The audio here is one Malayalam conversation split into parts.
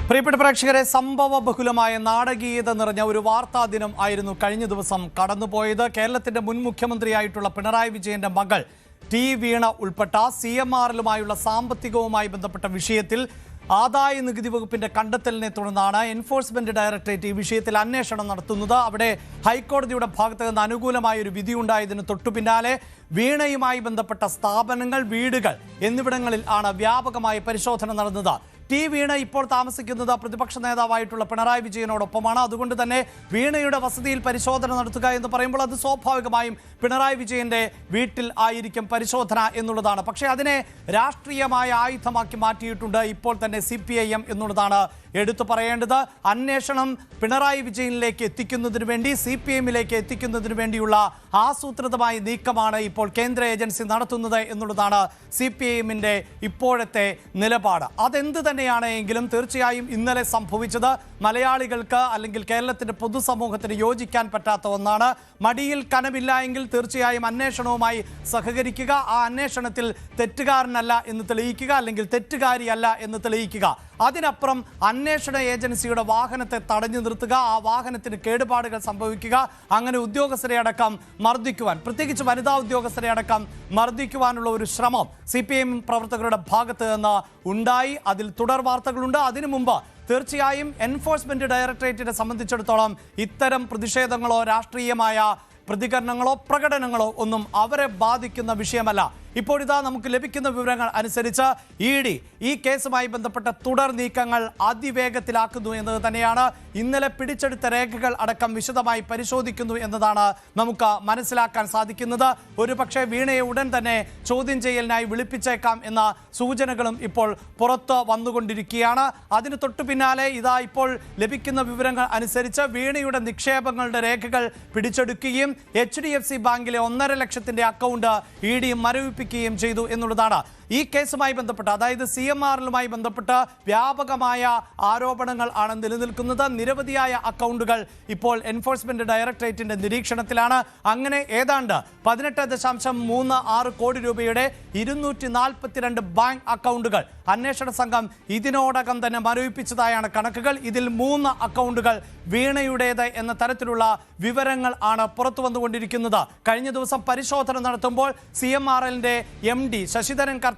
പ്രിയപ്പെട്ട പ്രേക്ഷകരെ, സംഭവ ബഹുലമായ നാടകീയത നിറഞ്ഞ ഒരു വാർത്താ ദിനം ആയിരുന്നു കഴിഞ്ഞ ദിവസം കടന്നുപോയത്. കേരളത്തിന്റെ മുൻ മുഖ്യമന്ത്രിയായിട്ടുള്ള പിണറായി വിജയന്റെ മകൾ ടി വീണ ഉൾപ്പെട്ട CMRലുമായുള്ള സാമ്പത്തികവുമായി ബന്ധപ്പെട്ട വിഷയത്തിൽ ആദായ നികുതി വകുപ്പിന്റെ കണ്ടെത്തലിനെ തുടർന്നാണ് എൻഫോഴ്സ്മെന്റ് ഡയറക്ടറേറ്റ് ഈ വിഷയത്തിൽ അന്വേഷണം നടത്തുന്നത്. അവിടെ ഹൈക്കോടതിയുടെ ഭാഗത്ത് നിന്ന് അനുകൂലമായ ഒരു വിധി ഉണ്ടായതിന് തൊട്ടു പിന്നാലെ വീണയുമായി ബന്ധപ്പെട്ട സ്ഥാപനങ്ങൾ, വീടുകൾ എന്നിവിടങ്ങളിൽ ആണ് വ്യാപകമായ പരിശോധന നടന്നത്. ടി വീണ ഇപ്പോൾ താമസിക്കുന്നത് പ്രതിപക്ഷ നേതാവായിട്ടുള്ള പിണറായി വിജയനോടൊപ്പമാണ്. അതുകൊണ്ട് തന്നെ വീണയുടെ വസതിയിൽ പരിശോധന നടത്തുക എന്ന് പറയുമ്പോൾ അത് സ്വാഭാവികമായും പിണറായി വിജയന്റെ വീട്ടിൽ ആയിരിക്കും പരിശോധന എന്നുള്ളതാണ്. പക്ഷേ അതിനെ രാഷ്ട്രീയമായ ആയുധമാക്കി മാറ്റിയിട്ടുണ്ട് ഇപ്പോൾ തന്നെ CPIM എന്നുള്ളതാണ് എടുത്തു പറയേണ്ടത്. അന്വേഷണം പിണറായി വിജയനിലേക്ക് എത്തിക്കുന്നതിന് വേണ്ടി, CPIMലേക്ക് എത്തിക്കുന്നതിന് വേണ്ടിയുള്ള ആസൂത്രിതമായ നീക്കമാണ് ഇപ്പോൾ കേന്ദ്ര ഏജൻസി നടത്തുന്നത് എന്നുള്ളതാണ് CPIMന്റെ ഇപ്പോഴത്തെ നിലപാട്. അതെന്ത് തന്നെയാണ് എങ്കിലും തീർച്ചയായും ഇന്നലെ സംഭവിച്ചത് മലയാളികൾക്ക് അല്ലെങ്കിൽ കേരളത്തിന്റെ പൊതുസമൂഹത്തിന് യോജിക്കാൻ പറ്റാത്ത ഒന്നാണ്. മടിയിൽ കനമില്ല എങ്കിൽ തീർച്ചയായും അന്വേഷണവുമായി സഹകരിക്കുക, ആ അന്വേഷണത്തിൽ തെറ്റുകാരനല്ല എന്ന് തെളിയിക്കുക, അല്ലെങ്കിൽ തെറ്റുകാരിയല്ല എന്ന് തെളിയിക്കുക. അതിനപ്പുറം അന്വേഷണ ഏജൻസിയുടെ വാഹനത്തെ തടഞ്ഞു നിർത്തുക, ആ വാഹനത്തിന് കേടുപാടുകൾ സംഭവിക്കുക, അങ്ങനെ ഉദ്യോഗസ്ഥരെ അടക്കം മർദ്ദിക്കുവാൻ, പ്രത്യേകിച്ച് വനിതാ ഉദ്യോഗസ്ഥരെ അടക്കം മർദ്ദിക്കുവാനുള്ള ഒരു ശ്രമം CPIM പ്രവർത്തകരുടെ ഭാഗത്ത് നിന്ന് ഉണ്ടായി. അതിൽ തുടർ വാർത്തകളുണ്ട്. അതിനു മുമ്പ് തീർച്ചയായും എൻഫോഴ്സ്മെന്റ് ഡയറക്ടറേറ്റിനെ സംബന്ധിച്ചിടത്തോളം ഇത്തരം പ്രതിഷേധങ്ങളോ രാഷ്ട്രീയമായ പ്രതികരണങ്ങളോ പ്രകടനങ്ങളോ ഒന്നും അവരെ ബാധിക്കുന്ന വിഷയമല്ല. ഇപ്പോഴിതാ നമുക്ക് ലഭിക്കുന്ന വിവരങ്ങൾ അനുസരിച്ച് ED ഈ കേസുമായി ബന്ധപ്പെട്ട തുടർ നീക്കങ്ങൾ അതിവേഗത്തിലാക്കുന്നു എന്നത് തന്നെയാണ്. ഇന്നലെ പിടിച്ചെടുത്ത രേഖകൾ അടക്കം വിശദമായി പരിശോധിക്കുന്നു എന്നതാണ് നമുക്ക് മനസ്സിലാക്കാൻ സാധിക്കുന്നത്. ഒരുപക്ഷെ വീണയെ ഉടൻ തന്നെ ചോദ്യം ചെയ്യലിനായി വിളിപ്പിച്ചേക്കാം എന്ന സൂചനകളും ഇപ്പോൾ പുറത്ത് വന്നുകൊണ്ടിരിക്കുകയാണ്. അതിന് തൊട്ടു പിന്നാലെ ഇതാ ഇപ്പോൾ ലഭിക്കുന്ന വിവരങ്ങൾ അനുസരിച്ച് വീണയുടെ നിക്ഷേപങ്ങളുടെ രേഖകൾ പിടിച്ചെടുക്കുകയും HDFC ബാങ്കിലെ 1.5 ലക്ഷത്തിന്റെ അക്കൗണ്ട് ED മരവിപ്പിക്കുകയും ചെയ്തു എന്നുള്ളതാണ്. ഈ കേസുമായി ബന്ധപ്പെട്ട്, അതായത് CMRലുമായി ബന്ധപ്പെട്ട് വ്യാപകമായ ആരോപണങ്ങൾ ആണ് നിലനിൽക്കുന്നത്. നിരവധിയായ അക്കൗണ്ടുകൾ ഇപ്പോൾ എൻഫോഴ്സ്മെന്റ് ഡയറക്ടറേറ്റിന്റെ നിരീക്ഷണത്തിലാണ്. അങ്ങനെ ഏതാണ്ട് 18.36 കോടി രൂപയുടെ 242 ബാങ്ക് അക്കൗണ്ടുകൾ അന്വേഷണ സംഘം ഇതിനോടകം തന്നെ മരവിപ്പിച്ചതായാണ് കണക്കുകൾ. ഇതിൽ 3 അക്കൗണ്ടുകൾ വീണയുടേത് എന്ന തരത്തിലുള്ള വിവരങ്ങൾ ആണ് പുറത്തു വന്നുകൊണ്ടിരിക്കുന്നത്. കഴിഞ്ഞ ദിവസം പരിശോധന നടത്തുമ്പോൾ CMRLന്റെ MD ശശിധരൻ കർത്ത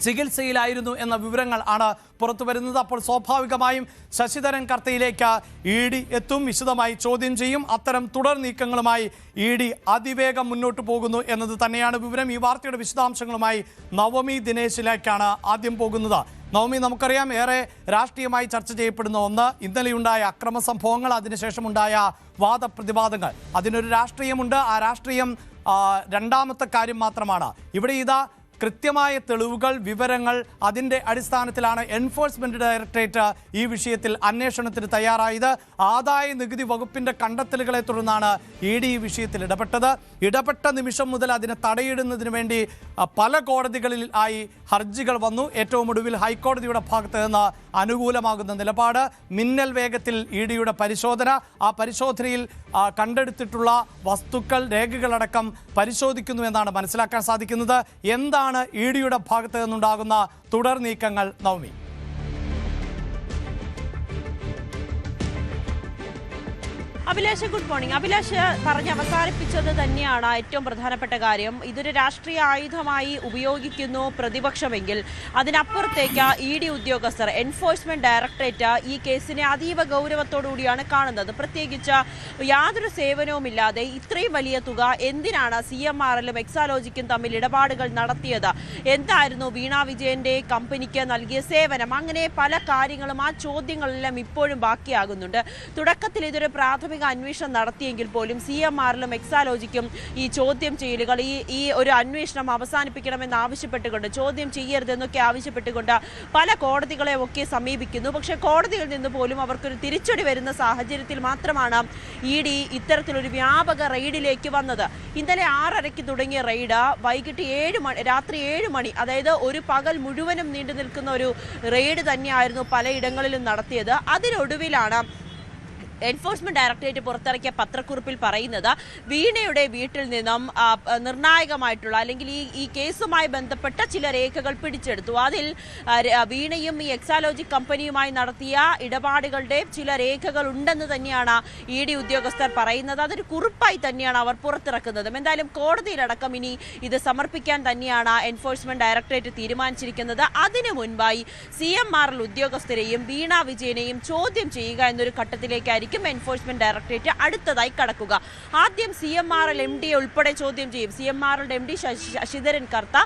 ചികിത്സയിലായിരുന്നു എന്ന വിവരങ്ങൾ ആണ് പുറത്തു വരുന്നത്. അപ്പോൾ സ്വാഭാവികമായും ശശിധരൻ കർത്തയിലേക്ക് ED എത്തും, വിശദമായി ചോദ്യം ചെയ്യും. അത്തരം തുടർ നീക്കങ്ങളുമായി ED അതിവേഗം മുന്നോട്ട് പോകുന്നു എന്നത് തന്നെയാണ് വിവരം. ഈ വാർത്തയുടെ വിശദാംശങ്ങളുമായി നവമി ദിനേശിലേക്കാണ് ആദ്യം പോകുന്നത്. നവമി, നമുക്കറിയാം ഏറെ രാഷ്ട്രീയമായി ചർച്ച ചെയ്യപ്പെടുന്ന ഒന്ന് ഇന്നലെയുണ്ടായ അക്രമ സംഭവങ്ങൾ, അതിനുശേഷമുണ്ടായ വാദപ്രതിവാദങ്ങൾ. അതിനൊരു രാഷ്ട്രീയമുണ്ട്. ആ രാഷ്ട്രീയം രണ്ടാമത്തെ കാര്യം മാത്രമാണ്. ഇവിടെ ഇതാ കൃത്യമായ തെളിവുകൾ, വിവരങ്ങൾ, അതിൻ്റെ അടിസ്ഥാനത്തിലാണ് എൻഫോഴ്സ്മെന്റ് ഡയറക്ടറേറ്റ് ഈ വിഷയത്തിൽ അന്വേഷണത്തിന് തയ്യാറായത്. ആദായ നികുതി വകുപ്പിന്റെ കണ്ടെത്തലുകളെ തുടർന്നാണ് ED ഈ വിഷയത്തിൽ ഇടപെട്ട നിമിഷം മുതൽ അതിനെ തടയിടുന്നതിന് വേണ്ടി പല കോടതികളിൽ ആയി ഹർജികൾ വന്നു. ഏറ്റവും ഒടുവിൽ ഹൈക്കോടതിയുടെ ഭാഗത്ത് നിന്ന് അനുകൂലമാകുന്ന നിലപാട്. മിന്നൽ വേഗത്തിൽ EDയുടെ പരിശോധന, ആ പരിശോധനയിൽ കണ്ടെടുത്തിട്ടുള്ള വസ്തുക്കൾ, രേഖകളടക്കം പരിശോധിക്കുന്നു എന്നാണ് മനസ്സിലാക്കാൻ സാധിക്കുന്നത്. എന്താണ് EDയുടെ ഭാഗത്ത് നിന്നുണ്ടാകുന്ന തുടർ നീക്കങ്ങൾ, നവമി? Abhilash, good morning. അഭിലാഷ് പറഞ്ഞ് അവസാനിപ്പിച്ചത് തന്നെയാണ് ഏറ്റവും പ്രധാനപ്പെട്ട കാര്യം. ഇതൊരു രാഷ്ട്രീയ ആയുധമായി ഉപയോഗിക്കുന്നു പ്രതിപക്ഷമെങ്കിൽ അതിനപ്പുറത്തേക്ക് ED ഉദ്യോഗസ്ഥർ, എൻഫോഴ്സ്മെന്റ് ഡയറക്ടറേറ്റ് ഈ കേസിനെ അതീവ ഗൗരവത്തോടുകൂടിയാണ് കാണുന്നത്. പ്രത്യേകിച്ച് യാതൊരു സേവനവുമില്ലാതെ ഇത്രയും വലിയ തുക എന്തിനാണ് CMRലും എക്സാലോജിക്കും തമ്മിൽ ഇടപാടുകൾ നടത്തിയത്? എന്തായിരുന്നു വീണ വിജയന്റെ കമ്പനിക്ക് നൽകിയ സേവനം? അങ്ങനെ പല കാര്യങ്ങളും, ആ ചോദ്യങ്ങളെല്ലാം ഇപ്പോഴും ബാക്കിയാകുന്നുണ്ട്. തുടക്കത്തിൽ ഇതൊരു പ്രാഥമിക അന്വേഷണം നടത്തിയെങ്കിൽ പോലും CMRലും എക്സാലോജിക്കും ഈ ചോദ്യം ചെയ്യലുകൾ, ഈ ഒരു അന്വേഷണം അവസാനിപ്പിക്കണമെന്ന് ആവശ്യപ്പെട്ടുകൊണ്ട്, ചോദ്യം ചെയ്യരുതെന്നൊക്കെ ആവശ്യപ്പെട്ടുകൊണ്ട് പല കോടതികളെ ഒക്കെ സമീപിക്കുന്നു. പക്ഷേ കോടതിയിൽ നിന്ന് പോലും അവർക്കൊരു തിരിച്ചടി വരുന്ന സാഹചര്യത്തിൽ മാത്രമാണ് ED ഇത്തരത്തിലൊരു വ്യാപക റെയ്ഡിലേക്ക് വന്നത്. ഇന്നലെ 6:30 തുടങ്ങിയ റെയ്ഡ് വൈകിട്ട് 7 മണി, രാത്രി 7 മണി, അതായത് ഒരു പകൽ മുഴുവനും നീണ്ടു നിൽക്കുന്ന ഒരു റെയ്ഡ് തന്നെയായിരുന്നു പലയിടങ്ങളിലും നടത്തിയത്. അതിനൊടുവിലാണ് എൻഫോഴ്സ്മെന്റ് ഡയറക്ടറേറ്റ് പുറത്തിറക്കിയ പത്രക്കുറിപ്പിൽ പറയുന്നത് വീണയുടെ വീട്ടിൽ നിന്നും നിർണായകമായിട്ടുള്ള അല്ലെങ്കിൽ ഈ കേസുമായി ബന്ധപ്പെട്ട ചില രേഖകൾ പിടിച്ചെടുത്തു. അതിൽ വീണയും ഈ എക്സാലോജിക് കമ്പനിയുമായി നടത്തിയ ഇടപാടുകളുടെ ചില രേഖകൾ ഉണ്ടെന്ന് തന്നെയാണ് ED ഉദ്യോഗസ്ഥർ പറയുന്നത്. അതൊരു കുറിപ്പായി തന്നെയാണ് അവർ പുറത്തിറക്കുന്നത്. എന്തായാലും കോടതിയിലടക്കം ഇനി ഇത് സമർപ്പിക്കാൻ തന്നെയാണ് എൻഫോഴ്സ്മെന്റ് ഡയറക്ടറേറ്റ് തീരുമാനിച്ചിരിക്കുന്നത്. അതിനു മുൻപായി CMRL ഉദ്യോഗസ്ഥരെയും വീണ വിജയനെയും ചോദ്യം ചെയ്യുക എന്നൊരു ഘട്ടത്തിലേക്കായിരിക്കും എൻഫോഴ്സ്മെന്റ് ഡയറക്ടറേറ്റ് അടുത്തതായി കടക്കുക. ആദ്യം CMRL MD ഉൾപ്പെടെ ചോദ്യം ചെയ്യും. CMRL MD ശശിധരൻ കർത്ത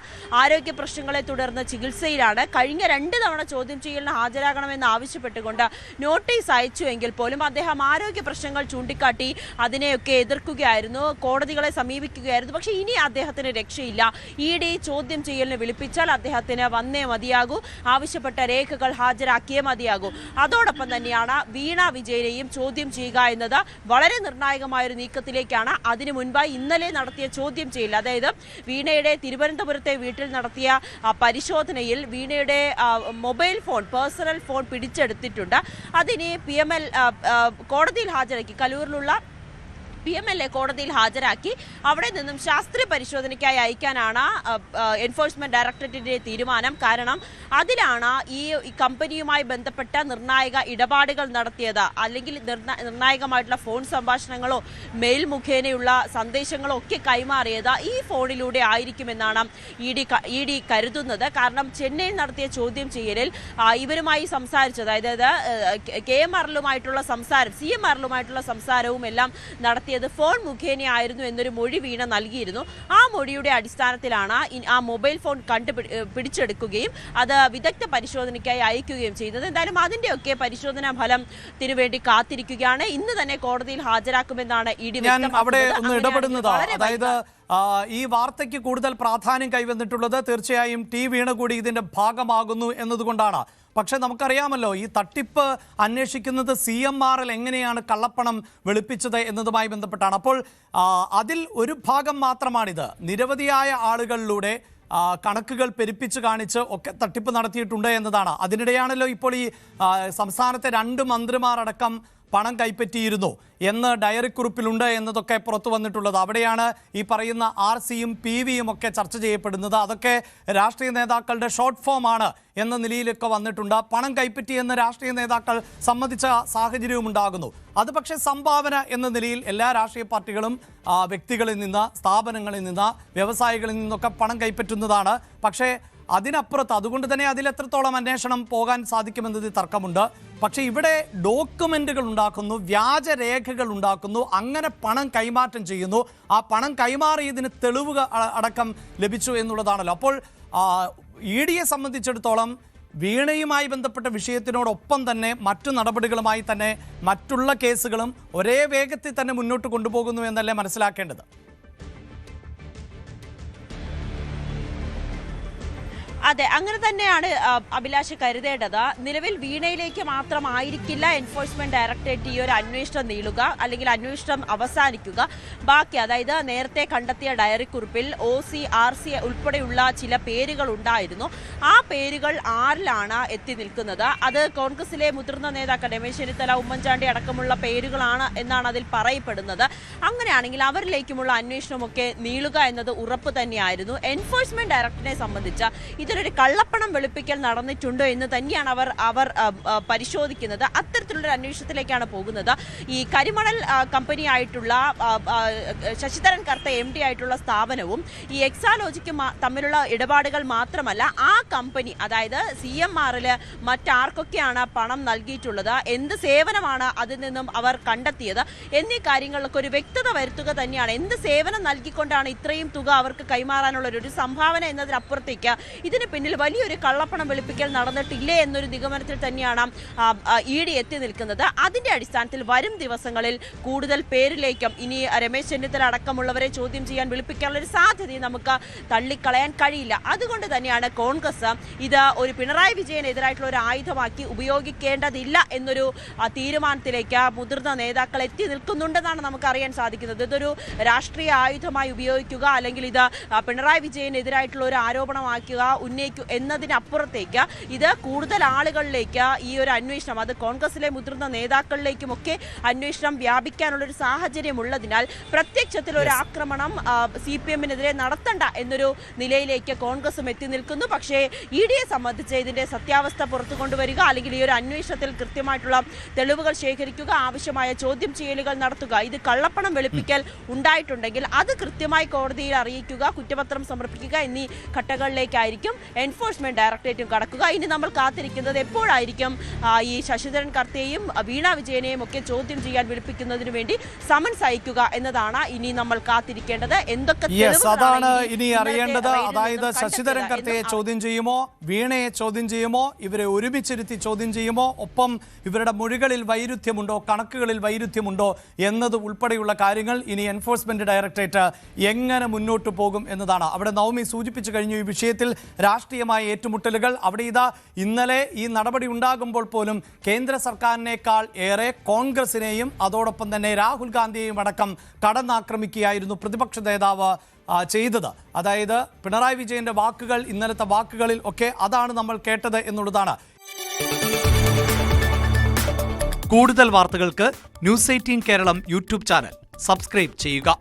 ആരോഗ്യ പ്രശ്നങ്ങളെ തുടർന്ന് ചികിത്സയിലാണ്. കഴിഞ്ഞ 2 തവണ ചോദ്യം ചെയ്യലിന് ഹാജരാകണമെന്ന് ആവശ്യപ്പെട്ടുകൊണ്ട് നോട്ടീസ് അയച്ചുവെങ്കിൽ പോലും അദ്ദേഹം ആരോഗ്യ പ്രശ്നങ്ങൾ ചൂണ്ടിക്കാട്ടി അതിനെയൊക്കെ എതിർക്കുകയായിരുന്നു, കോടതികളെ സമീപിക്കുകയായിരുന്നു. പക്ഷേ ഇനി അദ്ദേഹത്തിന് രക്ഷയില്ല. ED ചോദ്യം ചെയ്യലിന് വിളിപ്പിച്ചാൽ അദ്ദേഹത്തിന് വന്നേ മതിയാകൂ, ആവശ്യപ്പെട്ട രേഖകൾ ഹാജരാക്കിയേ മതിയാകൂ. അതോടൊപ്പം തന്നെയാണ് വീണ വിജയനെയും ചോദ്യം ചെയ്യുക എന്നത് വളരെ നിർണായകമായ ഒരു നീക്കത്തിലേക്കാണ്. അതിനു മുൻപായി ഇന്നലെ നടത്തിയ ചോദ്യം ചെയ്യൽ, അതായത് വീണയുടെ തിരുവനന്തപുരത്തെ വീട്ടിൽ നടത്തിയ പരിശോധനയിൽ വീണയുടെ മൊബൈൽ ഫോൺ, പേഴ്സണൽ ഫോൺ പിടിച്ചെടുത്തിട്ടുണ്ട്. അതിനെ PML കോടതിയിൽ ഹാജരാക്കി, കലൂരിലുള്ള PMLA കോടതിയിൽ ഹാജരാക്കി അവിടെ നിന്നും ശാസ്ത്രീയ പരിശോധനയ്ക്കായി അയക്കാനാണ് എൻഫോഴ്സ്മെന്റ് ഡയറക്ടറേറ്റിന്റെ തീരുമാനം. കാരണം അതിലാണ് ഈ കമ്പനിയുമായി ബന്ധപ്പെട്ട നിർണായക ഇടപാടുകൾ നടത്തിയത്, അല്ലെങ്കിൽ നിർണായകമായിട്ടുള്ള ഫോൺ സംഭാഷണങ്ങളോ മെയിൽ മുഖേനയുള്ള സന്ദേശങ്ങളോ ഒക്കെ കൈമാറിയത് ഈ ഫോണിലൂടെ ആയിരിക്കുമെന്നാണ് ED കരുതുന്നത്. കാരണം ചെന്നൈയിൽ നടത്തിയ ചോദ്യം ചെയ്യലിൽ ഇവരുമായി സംസാരിച്ചത്, അതായത് KMRLുമായിട്ടുള്ള സംസാരം, CMRLുമായിട്ടുള്ള സംസാരവും എല്ലാം നടത്തിയ ഫോൺ മുഖേനയായിരുന്നു എന്നൊരു മൊഴി വീണ നൽകിയിരുന്നു. ആ മൊഴിയുടെ അടിസ്ഥാനത്തിലാണ് ആ മൊബൈൽ ഫോൺ പിടിച്ചെടുക്കുകയും അത് വിദഗ്ധ പരിശോധനയ്ക്കായി അയക്കുകയും ചെയ്യുന്നത്. എന്തായാലും അതിന്റെയൊക്കെ പരിശോധനാ ഫലത്തിന് വേണ്ടി കാത്തിരിക്കുകയാണ്. ഇന്ന് തന്നെ കോടതിയിൽ ഹാജരാക്കുമെന്നാണ് ED ഇടപെടുന്നത്. അതായത് ഈ വാർത്തയ്ക്ക് കൂടുതൽ പ്രാധാന്യം കൈവന്നിട്ടുള്ളത് തീർച്ചയായും വീണ കൂടി ഇതിന്റെ ഭാഗമാകുന്നു എന്നതുകൊണ്ടാണ്. പക്ഷെ നമുക്കറിയാമല്ലോ, ഈ തട്ടിപ്പ് അന്വേഷിക്കുന്നത് CMRL എങ്ങനെയാണ് കള്ളപ്പണം വെളുപ്പിച്ചത് എന്നതുമായി ബന്ധപ്പെട്ടാണ്. അപ്പോൾ അതിൽ ഒരു ഭാഗം മാത്രമാണിത്. നിരവധിയായ ആളുകളിലൂടെ കണക്കുകൾ പെരുപ്പിച്ച് കാണിച്ച് ഒക്കെ തട്ടിപ്പ് നടത്തിയിട്ടുണ്ട് എന്നതാണ്. അതിനിടെയാണല്ലോ ഇപ്പോൾ ഈ സംസ്ഥാനത്തെ 2 മന്ത്രിമാർ അടക്കം പണം കൈപ്പറ്റിയിരുന്നു എന്ന് ഡയറി കുറിപ്പിലുണ്ട് എന്നതൊക്കെ പുറത്തു വന്നിട്ടുള്ളത്. അവിടെയാണ് ഈ പറയുന്ന RCയും PVയും ഒക്കെ ചർച്ച ചെയ്യപ്പെടുന്നത്. അതൊക്കെ രാഷ്ട്രീയ നേതാക്കളുടെ ഷോർട്ട് ഫോം ആണ് എന്ന നിലയിലൊക്കെ വന്നിട്ടുണ്ട്. പണം കൈപ്പറ്റിയെന്ന് രാഷ്ട്രീയ നേതാക്കൾ സമ്മതിച്ച സാഹചര്യവും ഉണ്ടാകുന്നു. അത് പക്ഷേ സംഭാവന എന്ന നിലയിൽ എല്ലാ രാഷ്ട്രീയ പാർട്ടികളും വ്യക്തികളിൽ നിന്ന്, സ്ഥാപനങ്ങളിൽ നിന്ന്, വ്യവസായികളിൽ നിന്നൊക്കെ പണം കൈപ്പറ്റുന്നതാണ്. പക്ഷേ അതിനപ്പുറത്ത്, അതുകൊണ്ട് തന്നെ അതിലെത്രത്തോളം അന്വേഷണം പോകാൻ സാധിക്കുമെന്നതിൽ തർക്കമുണ്ട്. പക്ഷേ ഇവിടെ ഡോക്യുമെന്റുകൾ ഉണ്ടാക്കുന്നു, വ്യാജരേഖകൾ ഉണ്ടാക്കുന്നു, അങ്ങനെ പണം കൈമാറ്റം ചെയ്യുന്നു. ആ പണം കൈമാറിയതിന് തെളിവുകൾ അടക്കം ലഭിച്ചു എന്നുള്ളതാണല്ലോ. അപ്പോൾ EDയെ സംബന്ധിച്ചിടത്തോളം വീണയുമായി ബന്ധപ്പെട്ട വിഷയത്തിനോടൊപ്പം തന്നെ മറ്റു നടപടികളുമായി തന്നെ മറ്റുള്ള കേസുകളും ഒരേ വേഗത്തിൽ തന്നെ മുന്നോട്ട് കൊണ്ടുപോകുന്നു എന്നല്ലേ മനസ്സിലാക്കേണ്ടത്? അതെ, അങ്ങനെ തന്നെയാണ് അഭിലാഷ് കരുതേണ്ടത്. നിലവിൽ വീണയിലേക്ക് മാത്രമായിരിക്കില്ല എൻഫോഴ്സ്മെന്റ് ഡയറക്ടറേറ്റ് ഈ ഒരു അന്വേഷണം നീളുക, അല്ലെങ്കിൽ അന്വേഷണം അവസാനിക്കുക. ബാക്കി, അതായത് നേരത്തെ കണ്ടെത്തിയ ഡയറി കുറിപ്പിൽ OC, RC ഉൾപ്പെടെയുള്ള ചില പേരുകൾ ഉണ്ടായിരുന്നു. ആ പേരുകൾ ആരിലാണ് എത്തി നിൽക്കുന്നത്? അത് കോൺഗ്രസിലെ മുതിർന്ന നേതാക്കൾ രമേശ് ചെന്നിത്തല, ഉമ്മൻചാണ്ടി അടക്കമുള്ള പേരുകളാണ് എന്നാണ് അതിൽ പറയപ്പെടുന്നത്. അങ്ങനെയാണെങ്കിൽ അവരിലേക്കുമുള്ള അന്വേഷണമൊക്കെ നീളുക എന്നത് ഉറപ്പ് തന്നെയായിരുന്നു. എൻഫോഴ്സ്മെന്റ് ഡയറക്ടറിനെ സംബന്ധിച്ച് ഇതിലൊരു കള്ളപ്പണം വെളുപ്പിക്കൽ നടന്നിട്ടുണ്ടോ എന്ന് തന്നെയാണ് അവർ പരിശോധിക്കുന്നത്. അത്തരത്തിലുള്ള അന്വേഷണത്തിലേക്കാണ് പോകുന്നത്. ഈ കരിമണൽ കമ്പനിയായിട്ടുള്ള ശശിധരൻ കർത്ത MD ആയിട്ടുള്ള സ്ഥാപനവും ഈ എക്സാലോജിക്കും തമ്മിലുള്ള ഇടപാടുകൾ മാത്രമല്ല, ആ കമ്പനി, അതായത് CMRL മറ്റാർക്കൊക്കെയാണ് പണം നൽകിയിട്ടുള്ളത്, എന്ത് സേവനമാണ് അതിൽ നിന്നും അവർ കണ്ടെത്തിയത് എന്നീ കാര്യങ്ങളിലൊക്കെ ഒരു വ്യക്തത വരുത്തുക തന്നെയാണ്. എന്ത് സേവനം നൽകിക്കൊണ്ടാണ് ഇത്രയും തുക അവർക്ക് കൈമാറാനുള്ള ഒരു സംഭാവന എന്നതിനപ്പുറത്തേക്ക് ഇതിന് പിന്നിൽ വലിയൊരു കള്ളപ്പണം വെളുപ്പിക്കൽ നടന്നിട്ടില്ലേ എന്നൊരു നിഗമനത്തിൽ തന്നെയാണ് ED എത്തി നിൽക്കുന്നത്. അതിന്റെ അടിസ്ഥാനത്തിൽ വരും ദിവസങ്ങളിൽ കൂടുതൽ പേരിലേക്കും ഇനി രമേശ് ചെന്നിത്തല അടക്കമുള്ളവരെ ചോദ്യം ചെയ്യാൻ വിളിപ്പിക്കാനുള്ള ഒരു സാധ്യതയെ നമുക്ക് തള്ളിക്കളയാൻ കഴിയില്ല. അതുകൊണ്ട് തന്നെയാണ് കോൺഗ്രസ് ഇത് ഒരു പിണറായി വിജയനെതിരായിട്ടുള്ള ഒരു ആയുധമാക്കി ഉപയോഗിക്കേണ്ടതില്ല എന്നൊരു തീരുമാനത്തിലേക്ക് മുതിർന്ന നേതാക്കൾ എത്തി നിൽക്കുന്നുണ്ടെന്നാണ് നമുക്ക് അറിയാൻ സാധിക്കുന്നത്. ഇതൊരു രാഷ്ട്രീയ ആയുധമായി ഉപയോഗിക്കുക, അല്ലെങ്കിൽ ഇത് പിണറായി വിജയനെതിരായിട്ടുള്ള ഒരു ആരോപണമാക്കുക, എന്നതിനപ്പുറത്തേക്ക് ഇത് കൂടുതൽ ആളുകളിലേക്ക് ഈ ഒരു അന്വേഷണം, അത് കോൺഗ്രസിലെ മുതിർന്ന നേതാക്കളിലേക്കുമൊക്കെ അന്വേഷണം വ്യാപിക്കാനുള്ളൊരു സാഹചര്യം ഉള്ളതിനാൽ പ്രത്യക്ഷത്തിൽ ഒരു ആക്രമണം CPM-നെതിരെ നടത്തണ്ട എന്നൊരു നിലയിലേക്ക് കോൺഗ്രസും എത്തി നിൽക്കുന്നു. പക്ഷേ EDയെ സംബന്ധിച്ച് ഇതിന്റെ സത്യാവസ്ഥ പുറത്തു കൊണ്ടുവരിക, അല്ലെങ്കിൽ ഈ ഒരു അന്വേഷണത്തിൽ കൃത്യമായിട്ടുള്ള തെളിവുകൾ ശേഖരിക്കുക, ആവശ്യമായ ചോദ്യം ചെയ്യലുകൾ നടത്തുക, ഇത് കള്ളപ്പണം വെളുപ്പിക്കൽ ഉണ്ടായിട്ടുണ്ടെങ്കിൽ അത് കൃത്യമായി കോടതിയിൽ അറിയിക്കുക, കുറ്റപത്രം സമർപ്പിക്കുക എന്നീ ഘട്ടങ്ങളിലേക്കായിരിക്കും എൻഫോഴ്സ്മെന്റ് ഡയറക്ടറേറ്റും കടക്കുക. ഇനി നമ്മൾ കാത്തിരിക്കുന്നത് എപ്പോഴായിരിക്കും ഈ ശശിധരൻ കർത്തയെയും വീണ വിജയനെയും ഒക്കെ ചോദ്യം ചെയ്യാൻ വിളിപ്പിക്കുന്നതിന് വേണ്ടി സമൻസ് അയക്കുക എന്നതാണ് ഇനി നമ്മൾ കാത്തിരിക്കേണ്ടത്. എന്തൊക്കെ അതാണ് ഇനി അറിയേണ്ടത്. അതായത് ശശിധരൻ കർത്തയെ ചോദ്യം ചെയ്യുമോ, വീണയെ ചോദ്യം ചെയ്യുമോ, ഇവരെ ഒരുമിച്ചിരുത്തി ചോദ്യം ചെയ്യുമോ, ഒപ്പം ഇവരുടെ മൊഴികളിൽ വൈരുദ്ധ്യമുണ്ടോ, കണക്കുകളിൽ വൈരുദ്ധ്യമുണ്ടോ എന്നത് ഉൾപ്പെടെയുള്ള കാര്യങ്ങൾ ഇനി എൻഫോഴ്സ്മെന്റ് ഡയറക്ടറേറ്റ് എങ്ങനെ മുന്നോട്ട് പോകും എന്നതാണ്. അവിടെ നവമി സൂചിപ്പിച്ചു കഴിഞ്ഞു ഈ വിഷയത്തിൽ രാഷ്ട്രീയമായ ഏറ്റുമുട്ടലുകൾ. അവിടെ ഇന്നലെ ഈ നടപടി ഉണ്ടാകുമ്പോൾ പോലും കേന്ദ്ര സർക്കാരിനേക്കാൾ ഏറെ കോൺഗ്രസിനെയും അതോടൊപ്പം തന്നെ രാഹുൽ ഗാന്ധിയെയും അടക്കം കടന്നാക്രമിക്കുകയായിരുന്നു പ്രതിപക്ഷ നേതാവ് ചെയ്തത്. അതായത് പിണറായി വിജയന്റെ വാക്കുകൾ, ഇന്നലത്തെ വാക്കുകളിൽ ഒക്കെ അതാണ് നമ്മൾ കേട്ടത് എന്നുള്ളതാണ്. കൂടുതൽ വാർത്തകൾക്ക് News 18 Keralam YouTube channel subscribe ചെയ്യുക.